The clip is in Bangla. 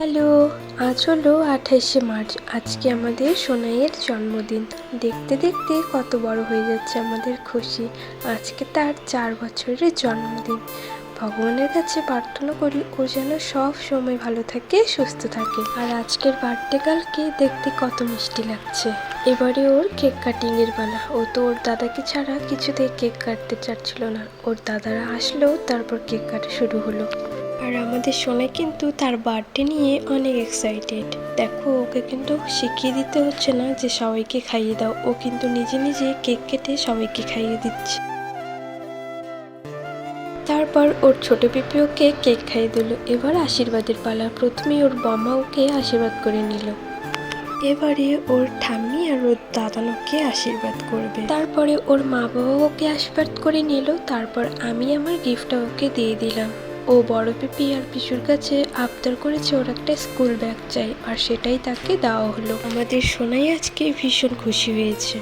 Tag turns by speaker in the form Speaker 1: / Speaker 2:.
Speaker 1: হ্যালো, আজ হলো 28শে মার্চ। আজকে আমাদের সোনাইয়ের জন্মদিন। দেখতে দেখতে কত বড় হয়ে যাচ্ছে আমাদের খুশি। আজকে তার 4 বছরের জন্মদিন। ভগবানের কাছে প্রার্থনা করি ও যেন সব সময় ভালো থাকে, সুস্থ থাকে। আর আজকের বার্থডে গার্লকে দেখতে কত মিষ্টি লাগছে। এবারে ওর কেক কাটিং এর পালা। ও তো ওর দাদাকে ছাড়া কিছুতেই কেক কাটতে চাচ্ছিল না। ওর দাদারা আসলো, তারপর কেক কাটা শুরু হলো। আর আমাদের সোনাই কিন্তু তার বার্থডে নিয়ে অনেক এক্সাইটেড। দেখো, ওকে কিন্তু শিখিয়ে দিতে হচ্ছে না যে সবাইকে খাইয়ে দাও, ও কিন্তু নিজে নিজে কেক কেটে সবাইকে খাইয়ে দিচ্ছে। তারপর ওর ছোট পিপি ওকে কেক খাইয়ে দিল। এবার আশীর্বাদের পালা। প্রথমে ওর বম্মা ওকে আশীর্বাদ করে নিল। এবারে ওর ঠাম্মি আর ওর দাদানোকে আশীর্বাদ করবে। তারপরে ওর মা বাবা ওকে আশীর্বাদ করে নিল। তারপর আমি আমার গিফটটা ওকে দিয়ে দিলাম। ও বড় পিপি আর পিসুর কাছে আবদার করেছে ওর একটা স্কুল ব্যাগ চাই, আর সেটাই তাকে দেওয়া হলো। আমাদের সোনাই আজকে ভীষণ খুশি হয়েছে।